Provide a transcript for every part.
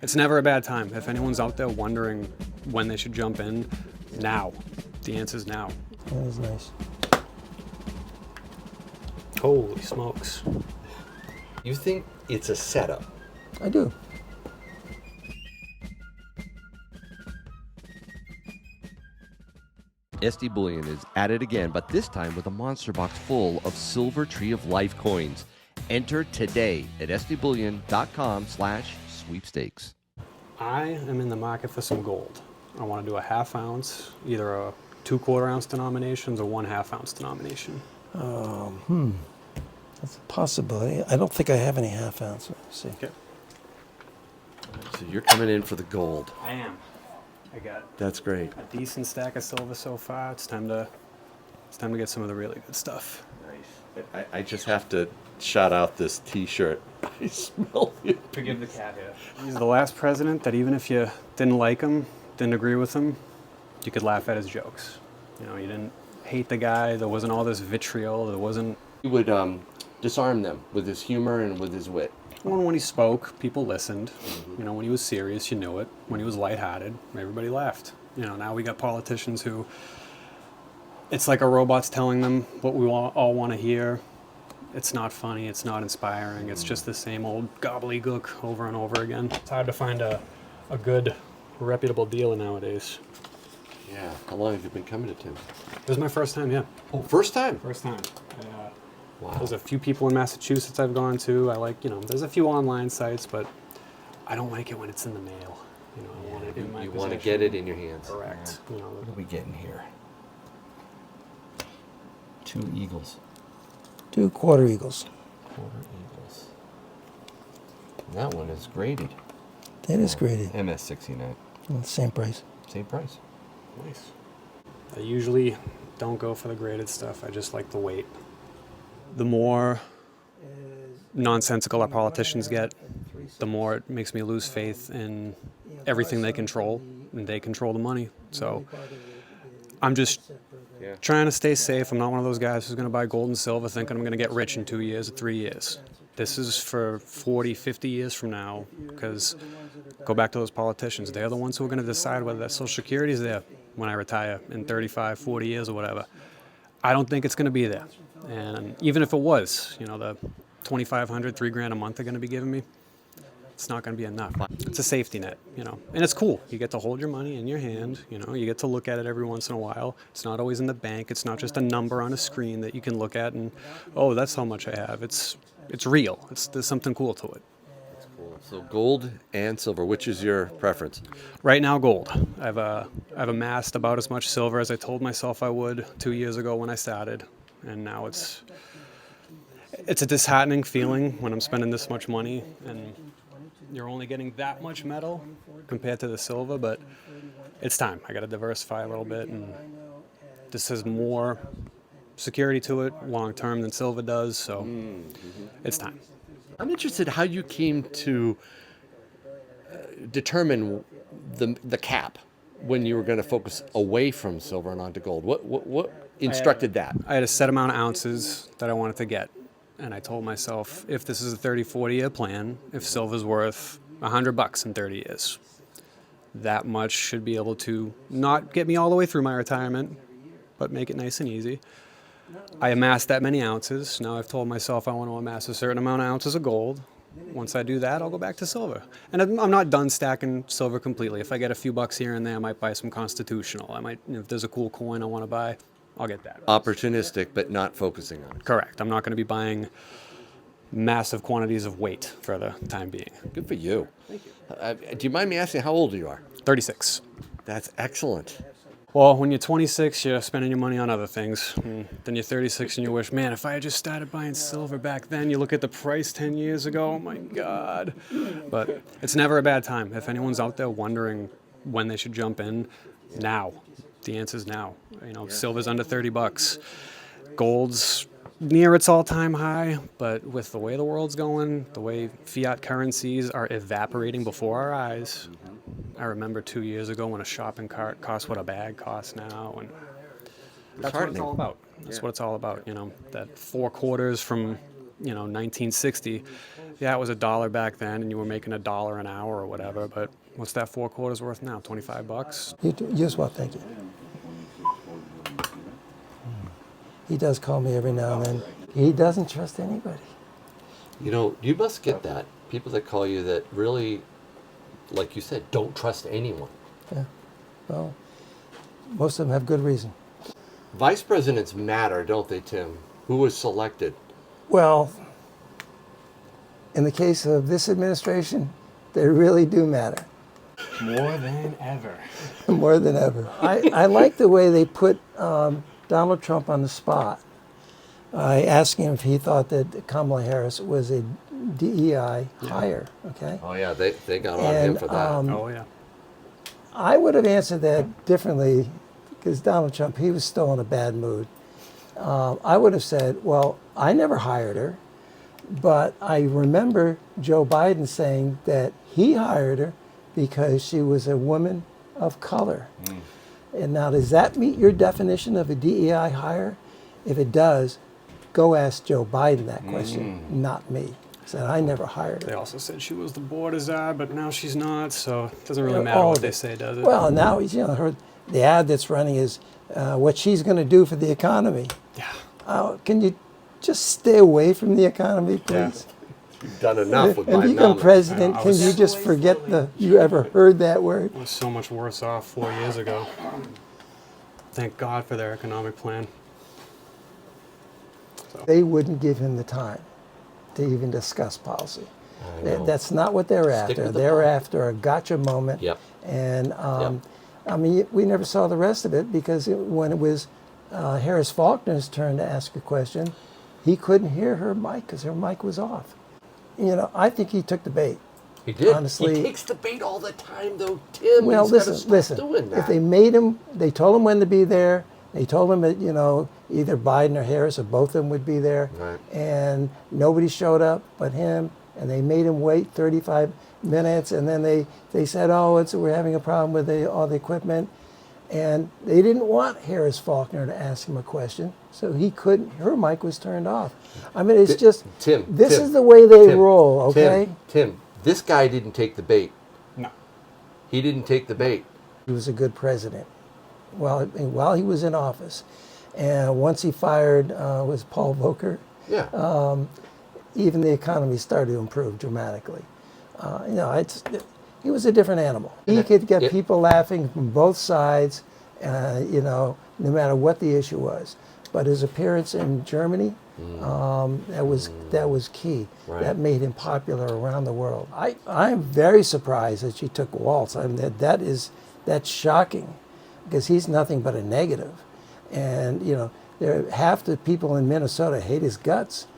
It's never a bad time. If anyone's out there wondering when they should jump in, now. The answer's now. That was nice. Holy smokes. You think it's a setup? I do. SD Bullion is at it again, but this time with a monster box full of Silver Tree of Life coins. Enter today at sdbullion.com/sweepstakes. I am in the market for some gold. I want to do a half ounce, either a 2/4 ounce denominations or 1/2 ounce denomination. That's a possibility. I don't think I have any half ounce. Let's see. Okay. So you're coming in for the gold. I am. I got That's great. a decent stack of silver so far. It's time to get some of the really good stuff. Nice. I just have to shout out this T-shirt. I smell it. Forgive the cat here. He's the last president that even if you didn't like him, didn't agree with him, you could laugh at his jokes. You know, you didn't hate the guy. There wasn't all this vitriol. There wasn't. He would disarm them with his humor and with his wit. When he spoke, people listened. You know, when he was serious, you knew it. When he was lighthearted, everybody laughed. You know, now we got politicians who, it's like a robot's telling them what we all want to hear. It's not funny, it's not inspiring, it's just the same old gobbledygook over and over again. It's hard to find a good, reputable dealer nowadays. Yeah. How long have you been coming to Tim? It was my first time, yeah. Oh, first time? First time. Wow. There's a few people in Massachusetts I've gone to. I like, you know, there's a few online sites, but I don't like it when it's in the mail. You know, I want it in my You want to possession. get it in your hands. Correct. You know, What are we getting here? 2 eagles. 2 quarter eagles. Quarter eagles. And that one is graded. That is graded. MS69. Well, same price. Same price. nice. I usually don't go for the graded stuff. I just like the weight. The more nonsensical our politicians get, the more it makes me lose faith in everything they control, and they control the money. So I'm just trying to stay safe. I'm not one of those guys who's going to buy gold and silver thinking I'm going to get rich in 2 years or 3 years. This is for 40, 50 years from now, because go back to those politicians. They're the ones who are going to decide whether that Social Security is there when I retire in 35, 40 years or whatever. I don't think it's going to be there. And even if it was, you know, the $2,500, $3,000 a month they're going to be giving me, it's not going to be enough. It's a safety net, you know, and it's cool. You get to hold your money in your hand, you know, you get to look at it every once in a while. It's not always in the bank. It's not just a number on a screen that you can look at and, oh, that's how much I have. It's real. There's something cool to it. Cool. So gold and silver. Which is your preference? Right now, gold. I've amassed about as much silver as I told myself I would 2 years ago when I started, and now it's a disheartening feeling when I'm spending this much money and you're only getting that much metal compared to the silver, but it's time. I got to diversify a little bit, and this has more security to it long term than silver does, so it's time. I'm interested how you came to determine the cap when you were going to focus away from silver and onto gold. What instructed that? I had a set amount of ounces that I wanted to get, and I told myself, if this is a 30, 40-year plan, if silver's worth $100 in 30 years, that much should be able to not get me all the way through my retirement, but make it nice and easy. I amassed that many ounces. Now I've told myself I want to amass a certain amount of ounces of gold. Once I do that, I'll go back to silver. And I'm not done stacking silver completely. If I get a few bucks here and there, I might buy some constitutional. I might, if there's a cool coin I want to buy, I'll get that. Opportunistic, but not focusing on it. Correct. I'm not going to be buying massive quantities of weight for the time being. Good for you. Thank you. Do you mind me asking how old you are? 36. That's excellent. Well, when you're 26, you're spending your money on other things. And then you're 36 and you wish, man, if I had just started buying silver back then, you look at the price 10 years ago, oh my God. But it's never a bad time. If anyone's out there wondering when they should jump in, now. The answer's now. You know, silver's under $30. Gold's near its all-time high, but with the way the world's going, the way fiat currencies are evaporating before our eyes, I remember 2 years ago when a shopping cart cost what a bag costs now, and that's what it's all about. That's what it's all about, you know, that 4 quarters from 1960, yeah, it was $1 back then, and you were making $1 an hour or whatever. But what's that 4 quarters worth now? $25. Use what? Thank you. He does call me every now and then. He doesn't trust anybody. You know, you must get that. People that call you that really, like you said, don't trust anyone. Yeah. Well, most of them have good reason. Vice presidents matter, don't they, Tim? Who was selected? Well, in the case of this administration, they really do matter. More than ever. More than ever. I like the way they put Donald Trump on the spot. I asked him if he thought that Kamala Harris was a DEI hire, okay? Oh, yeah, they got on him for that. Oh, yeah. I would have answered that differently because Donald Trump, he was still in a bad mood. I would have said, well, I never hired her, but I remember Joe Biden saying that he hired her because she was a woman of color. And now, does that meet your definition of a DEI hire? If it does, go ask Joe Biden that question, not me. Said, I never hired her. They also said she was the board czar, but now she's not, so it doesn't really matter All what of they it. say, does it? Well, now, the ad that's running is what she's going to do for the economy. Yeah. Can you just stay away from the economy, please? You've done enough with If you Bidenomics. become president, I can was- you just forget you ever heard that word? It was so much worse off 4 years ago. Thank God for their economic plan. They wouldn't give him the time to even discuss policy. I know. That's not what they're Stick after. with the They're plan. after a gotcha moment. Yep. And I mean, we never saw the rest of it because when it was Harris Faulkner's turn to ask a question, he couldn't hear her mic because her mic was off. I think he took the bait. He did. Honestly, he takes the bait all the time, though, Tim. well, He's gotta listen. stop doing that. If they made him, they told him when to be there. They told him that either Biden or Harris or both of them would be there, Right. and nobody showed up but him. And they made him wait 35 minutes, and then they said, "Oh, we're having a problem with all the equipment," and they didn't want Harris Faulkner to ask him a question, so he couldn't. Her mic was turned off. I mean, it's just Tim. This Tim, is the way they Tim, roll, okay? Tim, this guy didn't take the bait. No. He didn't take the bait. He was a good president while he was in office, and once he fired was Paul Volcker. Yeah. Even the economy started to improve dramatically. He was a different animal. He could get people laughing from both sides, no matter what the issue was. But his appearance in Germany, that was key. Right. That made him popular around the world. I'm very surprised that she took Waltz. I mean, that's shocking, because he's nothing but a negative. And half the people in Minnesota hate his guts.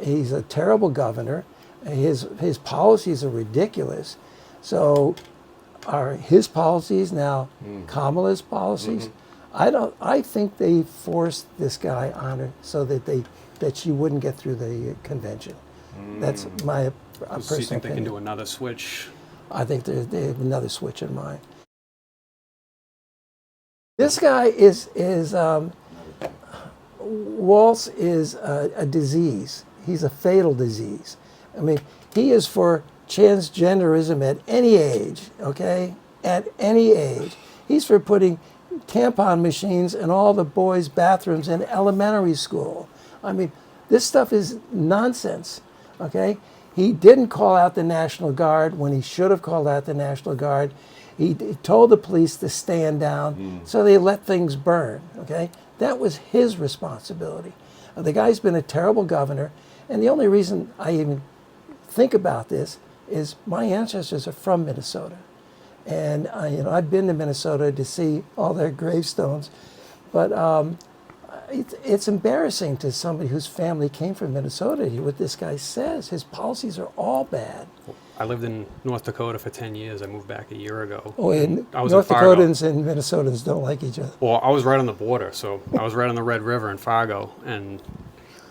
He's a terrible governor. His policies are ridiculous. So are his policies now Kamala's policies? I think they forced this guy on her so that she wouldn't get through the convention. That's my So you personal think they can opinion. do another switch? I think they have another switch in mind. This guy is Waltz is a disease. He's a fatal disease. I mean, he is for transgenderism at any age, okay? At any age. He's for putting tampon machines in all the boys' bathrooms in elementary school. I mean, this stuff is nonsense, okay? He didn't call out the National Guard when he should have called out the National Guard. He told the police to stand down, so they let things burn, okay? That was his responsibility. The guy's been a terrible governor, and the only reason I even think about this is my ancestors are from Minnesota. And I've been to Minnesota to see all their gravestones, but it's embarrassing to somebody whose family came from Minnesota to hear what this guy says. His policies are all bad. I lived in North Dakota for 10 years. I moved back a year ago. Oh, and I was North in Fargo. Dakotans and Minnesotans don't like each other. Well, I was right on the border, so I was right on the Red River in Fargo, and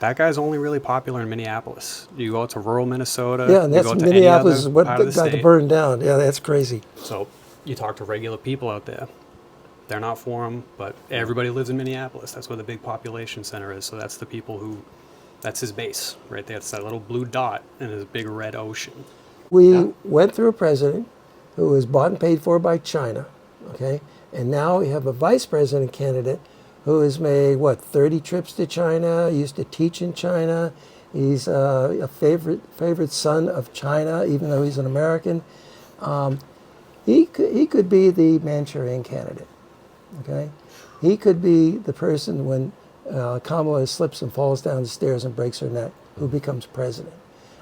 that guy's only really popular in Minneapolis. You go to rural Minnesota. Yeah, and you that's go to any Minneapolis is other what part of the got it state. burned down. Yeah, that's crazy. So you talk to regular people out there. They're not for him, but everybody lives in Minneapolis. That's where the big population center is. So that's the people who That's his base right there. It's that little blue dot in his big red ocean. We went through a president who was bought and paid for by China, okay? And now we have a vice president candidate who has made, 30 trips to China, used to teach in China. He's a favorite son of China, even though he's an American. He could be the Manchurian candidate, okay? He could be the person when Kamala slips and falls down the stairs and breaks her neck, who becomes president.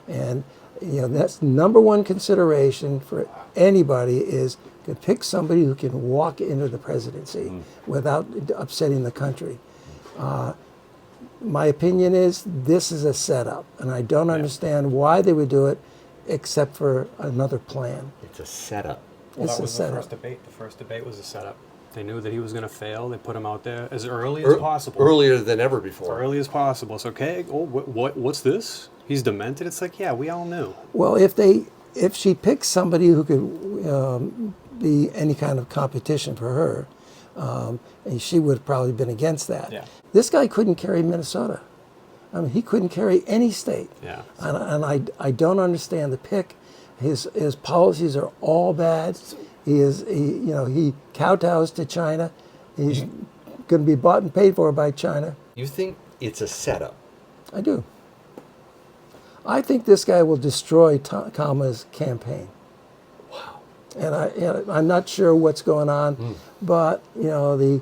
And that's number one consideration for anybody is to pick somebody who can walk into the presidency without upsetting the country. My opinion is this is a setup, and I don't understand why they would do it except for another plan. It's a setup. Well, It's that a was the setup. first debate. The first debate was a setup. They knew that he was going to fail. They put him out there as early as possible. Earlier than ever As before. early as possible. It's okay. Oh, what's this? He's demented. It's like, yeah, we all knew. Well, if she picks somebody who could be any kind of competition for her, and she would have probably been against that. Yeah. This guy couldn't carry Minnesota. I mean, he couldn't carry any state. Yeah. And I don't understand the pick. His policies are all bad. He kowtows to China. He's going to be bought and paid for by China. You think it's a setup? I do. I think this guy will destroy Kamala's campaign. Wow. And I'm not sure what's going on, but the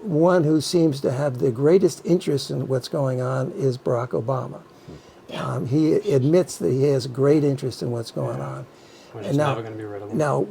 one who seems to have the greatest interest in what's going on is Barack Obama. He admits that he has great interest in what's going on. We're just never going to be rid of him. Now,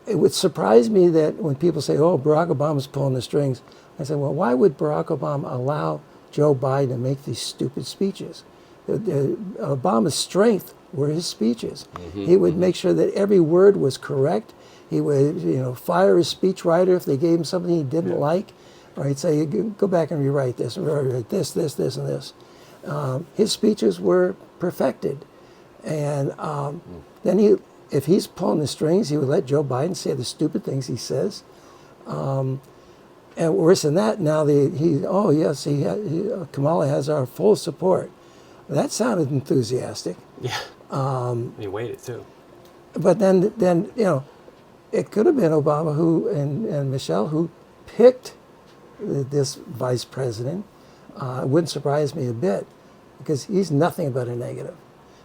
it would surprise me that when people say, "Oh, Barack Obama's pulling the strings," I say, "Well, why would Barack Obama allow Joe Biden to make these stupid speeches?" Obama's strength were his speeches. He would make sure that every word was correct. He would, fire his speechwriter if they gave him something he didn't like, or he'd say, "Go back and rewrite this, and rewrite this, this, this, and this." His speeches were perfected, and then if he's pulling the strings, he would let Joe Biden say the stupid things he says. And worse than that, now Kamala has our full support. That sounded enthusiastic. Yeah. He waited too. But then it could have been Obama and Michelle who picked this vice president. It wouldn't surprise me a bit, because he's nothing but a negative.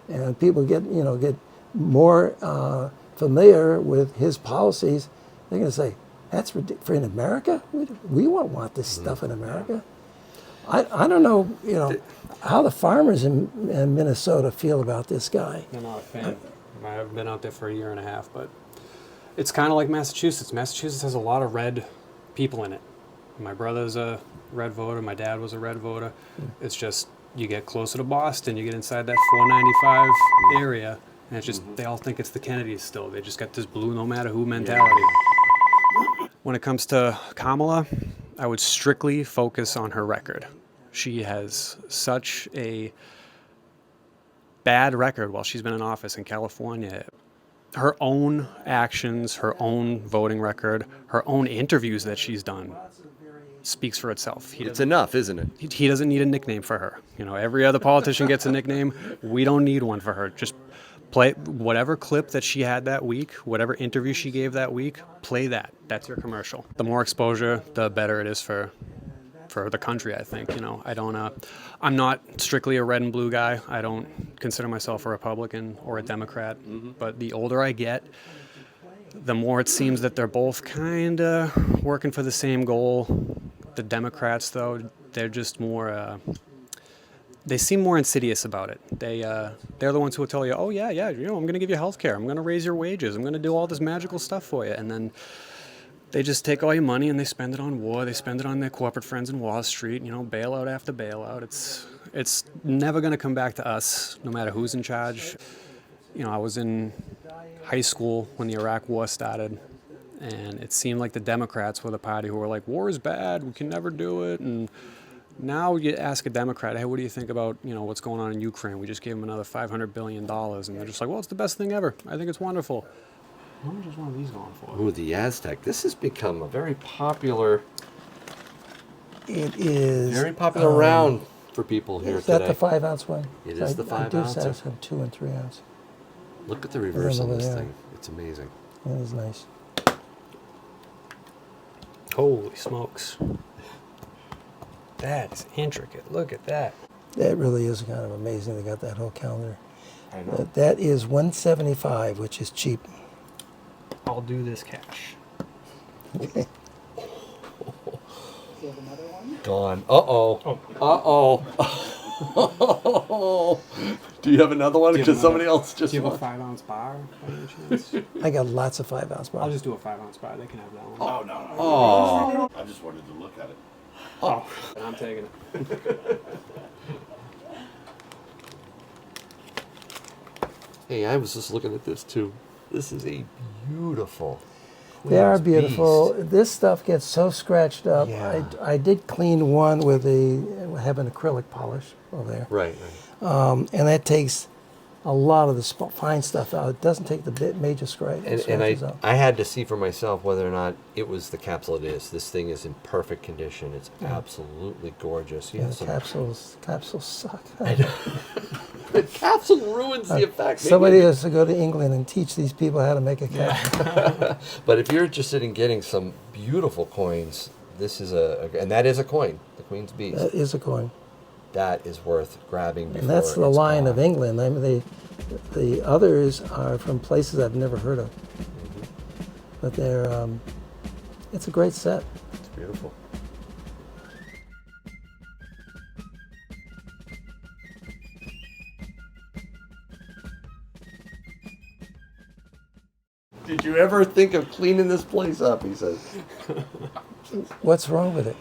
And people get more familiar with his policies. They're going to say, "That's ridiculous. For in America, we won't want this stuff in America." I don't know, how the farmers in Minnesota feel about this guy. I'm not a fan. I've been out there for a year and a half, but it's kind of like Massachusetts. Massachusetts has a lot of red people in it. My brother's a red voter. My dad was a red voter. It's just, you get closer to Boston, you get inside that 495 area, and it's just, they all think it's the Kennedys still. They just got this blue no matter who mentality. When it comes to Kamala, I would strictly focus on her record. She has such a bad record while she's been in office in California. Her own actions, her own voting record, her own interviews that she's done speaks for itself. It's enough, isn't it? He doesn't need a nickname for her. Every other politician gets a nickname. We don't need one for her. Just play whatever clip that she had that week, whatever interview she gave that week, play that. That's your commercial. The more exposure, the better it is for the country, I think. I'm not strictly a red and blue guy. I don't consider myself a Republican or a Democrat. But the older I get, the more it seems that they're both kind of working for the same goal. The Democrats, though, they're just more, they seem more insidious about it. They're the ones who will tell you, "Oh, yeah, I'm going to give you health care. I'm going to raise your wages. I'm going to do all this magical stuff for you." And then they just take all your money and they spend it on war. They spend it on their corporate friends in Wall Street, bailout after bailout. It's never going to come back to us, no matter who's in charge. I was in high school when the Iraq War started, and it seemed like the Democrats were the party who were like, "War is bad, we can never do it." And now you ask a Democrat, "Hey, what do you think about what's going on in Ukraine? We just gave them another $500 billion. And they're just like, "Well, it's the best thing ever. I think it's wonderful." How much is one of these going for? Ooh, the Aztec. This has become a very popular It is round for people here Is that today. the 5-ounce one? It is the I do 5-ouncer. have some 2 and 3 ounce. Look at the reverse on over this there. thing. It's amazing. That is nice. Holy smokes. That is intricate. Look at that. That really is kind of amazing. They got that whole calendar. I know. That is $175, which is cheap. I'll do this cash. Gone. Uh-oh. Uh-oh. Do you have another one? Do you have Because somebody another- else just Do you have a won. 5-ounce bar by any chance? I got lots of 5-ounce I'll bars. just do a 5-ounce bar. They can have that one. Oh, no, no. Oh. I just wanted to look at it. Oh, and I'm taking it. Hey, I was just looking at this too. This is a beautiful. They are Queen's beautiful. Beast. This stuff gets so scratched up. Yeah. I did clean one with have an acrylic polish over there. Right, right. And that takes a lot of the fine stuff out. It doesn't take the major And scratches out. I had to see for myself whether or not it was the capsule it is. This thing is in perfect condition. It's absolutely gorgeous. Yeah, Yeah, the capsules suck. the capsule ruins the effect. Somebody Maybe- has to go to England and teach these people how to make a capsule. But if you're interested in getting some beautiful coins, this is and that is a coin, the Queen's Beast. That is a coin. That is worth grabbing before And that's the it's line gone. of England. I mean, the others are from places I've never heard of. But it's a great set. It's beautiful. Did you ever think of cleaning this place up? He says. What's wrong with it?